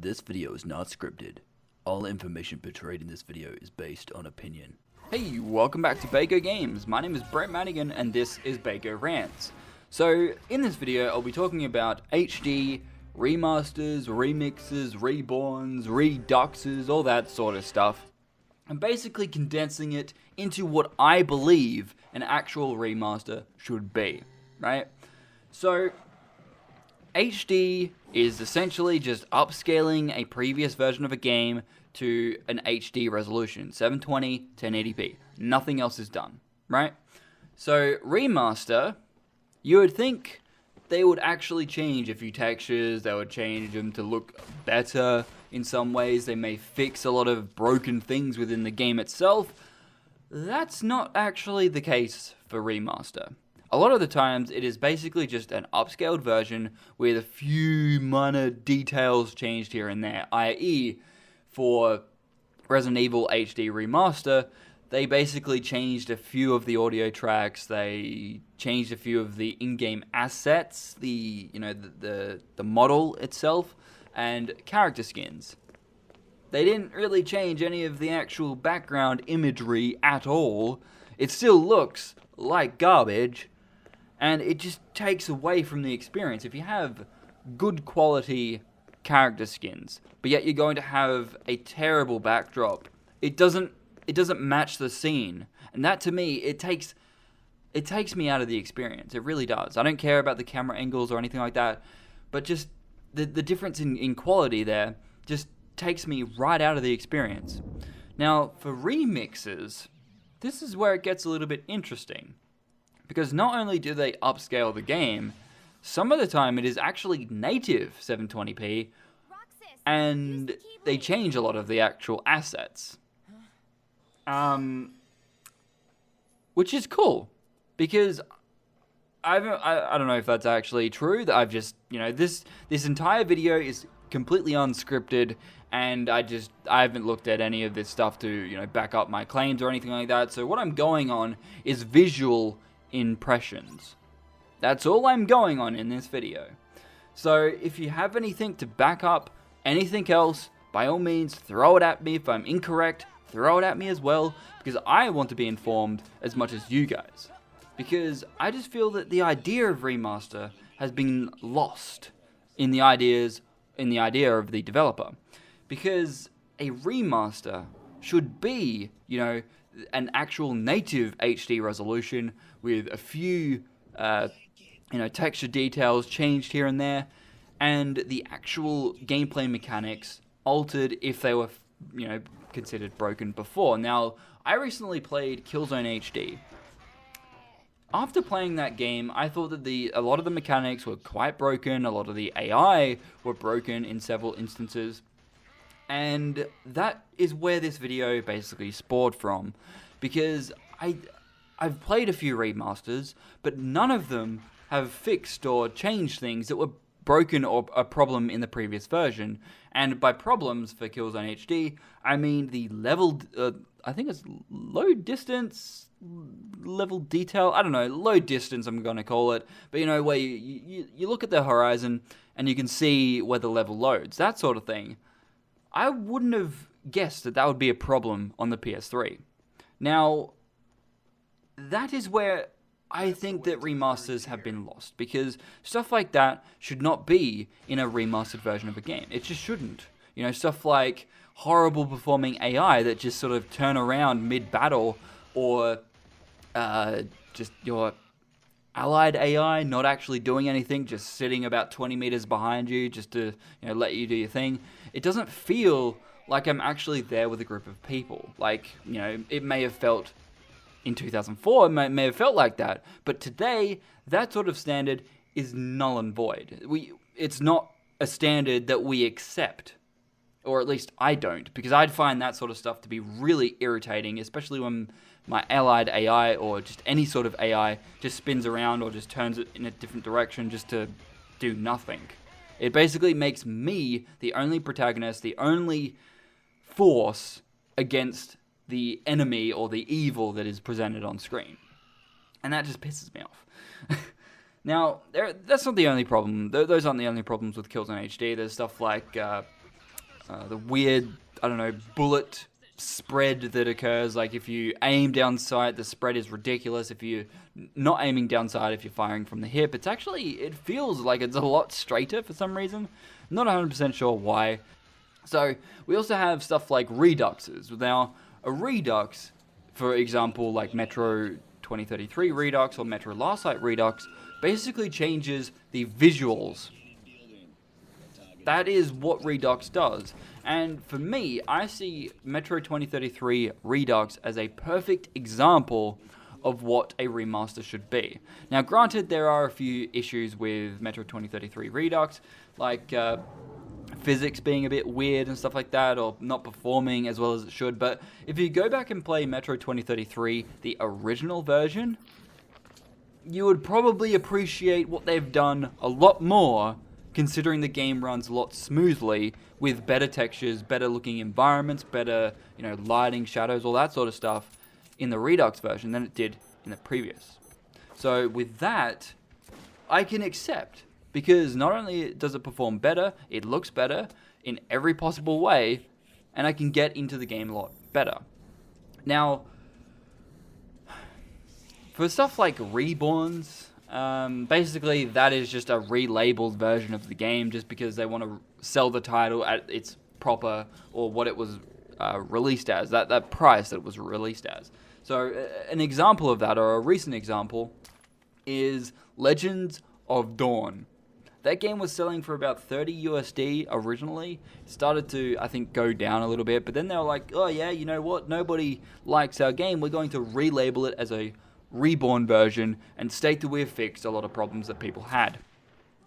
This video is not scripted. All information portrayed in this video is based on opinion. Hey, welcome back to Bagogames. My name is Brett Madigan and this is Bago Rants. So, in this video I'll be talking about HD, remasters, remixes, reborns, reduxes, all that sort of stuff. I'm basically condensing it into what I believe an actual remaster should be, right? So, HD is essentially just upscaling a previous version of a game to an HD resolution, 720, 1080p. Nothing else is done, right? So, remaster, you would think they would actually change a few textures, they would change them to look better in some ways, they may fix a lot of broken things within the game itself. That's not actually the case for remaster. A lot of the times, it is basically just an upscaled version with a few minor details changed here and there, i.e., for Resident Evil HD Remaster, they basically changed a few of the audio tracks, they changed a few of the in-game assets, the model itself, and character skins. They didn't really change any of the actual background imagery at all. It still looks like garbage, and it just takes away from the experience. If you have good quality character skins, but yet you're going to have a terrible backdrop, it doesn't match the scene. And that, to me, it takes me out of the experience. It really does. I don't care about the camera angles or anything like that, but just the difference in quality there just takes me right out of the experience. Now, for remixes, this is where it gets a little bit interesting. Because not only do they upscale the game, some of the time it is actually native 720p, and they change a lot of the actual assets. Which is cool, because I don't know if that's actually true, that I've just, this entire video is completely unscripted, and I haven't looked at any of this stuff to, back up my claims or anything like that, so what I'm going on is visual impressions. That's all I'm going on in this video. So if you have anything to back up anything else, by all means throw it at me. If I'm incorrect, throw it at me as well, because I want to be informed as much as you guys. Because I just feel that the idea of remaster has been lost in the idea of the developer. Because a remaster should be, an actual native HD resolution with a few, texture details changed here and there, and the actual gameplay mechanics altered if they were, considered broken before. Now, I recently played KILLZONE HD. After playing that game, I thought that a lot of the mechanics were quite broken, a lot of the AI were broken in several instances, and that is where this video basically spawned from, because I've played a few remasters, but none of them have fixed or changed things that were broken or a problem in the previous version. And by problems for KILLZONE HD, I mean the level, I think it's low distance, level detail, I don't know, low distance I'm going to call it, but where you look at the horizon and you can see where the level loads, that sort of thing. I wouldn't have guessed that would be a problem on the PS3. Now, that is where I think that remasters have been lost, because stuff like that should not be in a remastered version of a game. It just shouldn't. Stuff like horrible performing AI that just sort of turn around mid-battle, or just your allied AI not actually doing anything, just sitting about 20 meters behind you just to let you do your thing. It doesn't feel like I'm actually there with a group of people. Like, it may have felt in 2004, it may have felt like that, but today, that sort of standard is null and void. It's not a standard that we accept, or at least I don't, because I'd find that sort of stuff to be really irritating, especially when my allied AI, or just any sort of AI, just spins around or just turns it in a different direction just to do nothing. It basically makes me the only protagonist, the only force against the enemy or the evil that is presented on screen. And that just pisses me off. Now, that's not the only problem. Those aren't the only problems with KILLZONE HD. There's stuff like the weird, I don't know, bullet spread that occurs. Like if you aim down sight, the spread is ridiculous. If you're not aiming down sight, if you're firing from the hip, it feels like it's a lot straighter for some reason. Not 100% sure why. So we also have stuff like reduxes. Now, a redux, for example, like Metro 2033 Redux or Metro Last Light Redux, basically changes the visuals. That is what Redux does. And for me, I see Metro 2033 Redux as a perfect example of what a remaster should be. Now, granted, there are a few issues with Metro 2033 Redux, like physics being a bit weird and stuff like that, or not performing as well as it should. But if you go back and play Metro 2033, the original version, you would probably appreciate what they've done a lot more, considering the game runs a lot smoothly with better textures, better looking environments, better, lighting, shadows, all that sort of stuff in the Redux version than it did in the previous. So with that, I can accept, because not only does it perform better, it looks better in every possible way, and I can get into the game a lot better. Now, for stuff like Reborns, basically that is just a relabeled version of the game just because they want to sell the title at its proper, or what it was released as, that price that it was released as. So an example of that, or a recent example, is Legends of Dawn. That game was selling for about 30 USD originally. It started to, I think, go down a little bit, but then they were like, oh yeah, you know what, nobody likes our game, we're going to relabel it as a reborn version and state that we've fixed a lot of problems that people had.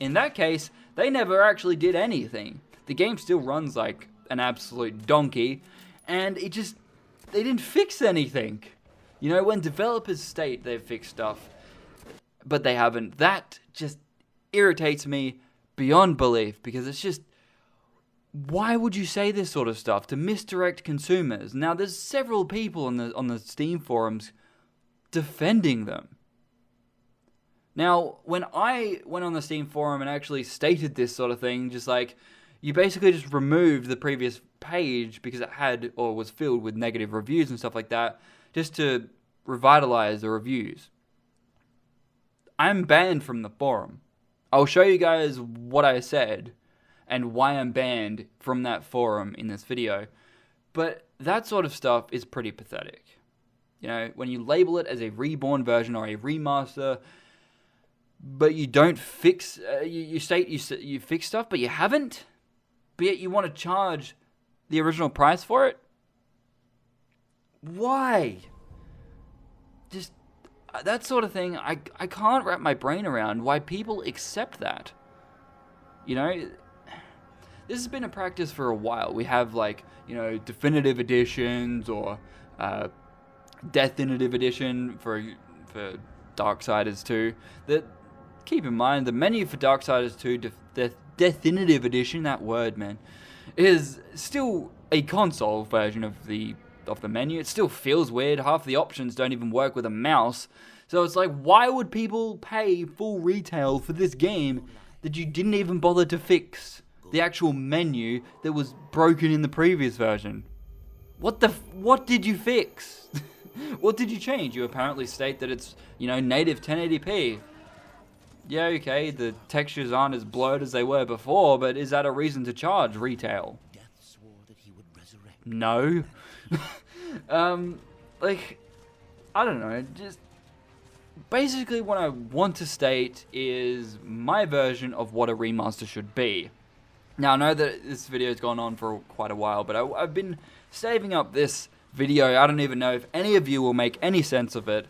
In that case, they never actually did anything. The game still runs like an absolute donkey, and they didn't fix anything. When developers state they've fixed stuff, but they haven't, that just irritates me beyond belief, because it's just, why would you say this sort of stuff to misdirect consumers? Now, there's several people on the Steam forums defending them. Now, when I went on the Steam forum and actually stated this sort of thing, just like, you basically just removed the previous page because it had, or was filled with negative reviews and stuff like that, just to revitalize the reviews. I'm banned from the forum. I'll show you guys what I said and why I'm banned from that forum in this video. But that sort of stuff is pretty pathetic. When you label it as a reborn version or a remaster, but you don't fix, you state you fix stuff, but you haven't, but yet you want to charge the original price for it? Why? Just that sort of thing, I can't wrap my brain around why people accept that. This has been a practice for a while. We have definitive editions, or definitive edition for Darksiders 2. That, keep in mind, the menu for Darksiders 2, the definitive edition, that word, man, is still a console version of the menu. It still feels weird. Half the options don't even work with a mouse. So it's like, why would people pay full retail for this game that you didn't even bother to fix the actual menu that was broken in the previous version? What did you fix? What did you change? You apparently state that it's, native 1080p. Yeah, okay, the textures aren't as blurred as they were before, but is that a reason to charge retail? No. I don't know, just basically what I want to state is my version of what a remaster should be. Now, I know that this video has gone on for quite a while, but I've been saving up this video. I don't even know if any of you will make any sense of it,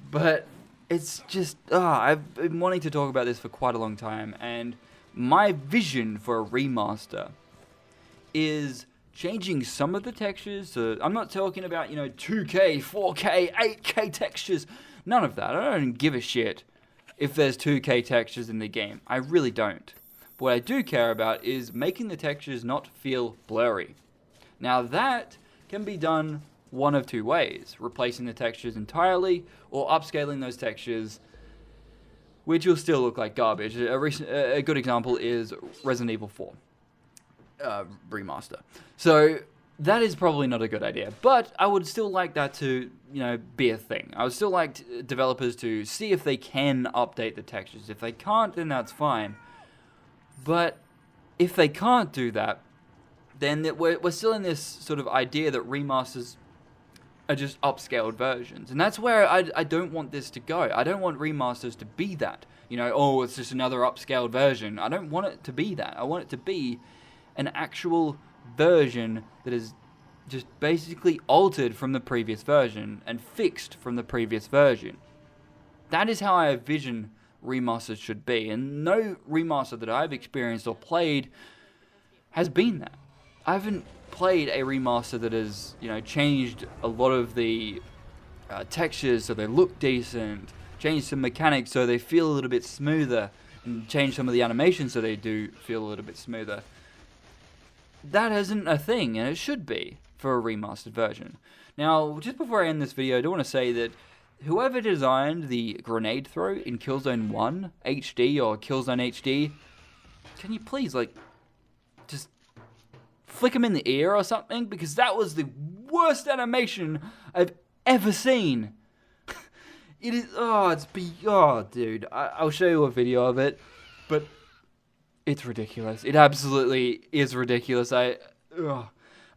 but it's just, I've been wanting to talk about this for quite a long time, and my vision for a remaster is changing some of the textures. I'm not talking about, 2K, 4K, 8K textures. None of that. I don't give a shit if there's 2K textures in the game. I really don't. But what I do care about is making the textures not feel blurry. Now that can be done one of two ways: replacing the textures entirely, or upscaling those textures, which will still look like garbage. A good example is Resident Evil 4. remaster. So that is probably not a good idea, but I would still like that to, be a thing. I would still like developers to see if they can update the textures. If they can't, then that's fine. But if they can't do that, then we're still in this sort of idea that remasters are just upscaled versions. And that's where I don't want this to go. I don't want remasters to be that. It's just another upscaled version. I don't want it to be that. I want it to be an actual version that is just basically altered from the previous version and fixed from the previous version. That is how I envision remasters should be, and no remaster that I've experienced or played has been that. I haven't played a remaster that has, changed a lot of the textures so they look decent, changed some mechanics so they feel a little bit smoother, and changed some of the animations so they do feel a little bit smoother. That isn't a thing, and it should be for a remastered version. Now, just before I end this video, I do want to say that whoever designed the grenade throw in Killzone 1 HD or Killzone HD, can you please, just flick him in the ear or something? Because that was the worst animation I've ever seen. It is, dude. I'll show you a video of it, but it's ridiculous. It absolutely is ridiculous.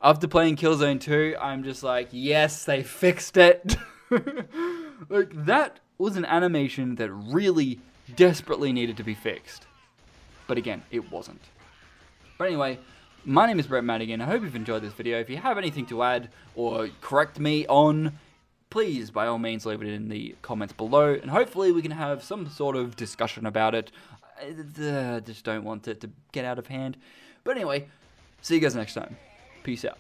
After playing Killzone 2, I'm just like, yes, they fixed it. That was an animation that really desperately needed to be fixed. But again, it wasn't. But anyway, my name is Brett Madigan. I hope you've enjoyed this video. If you have anything to add or correct me on, please, by all means, leave it in the comments below. And hopefully we can have some sort of discussion about it. I just don't want it to get out of hand. But anyway, see you guys next time. Peace out.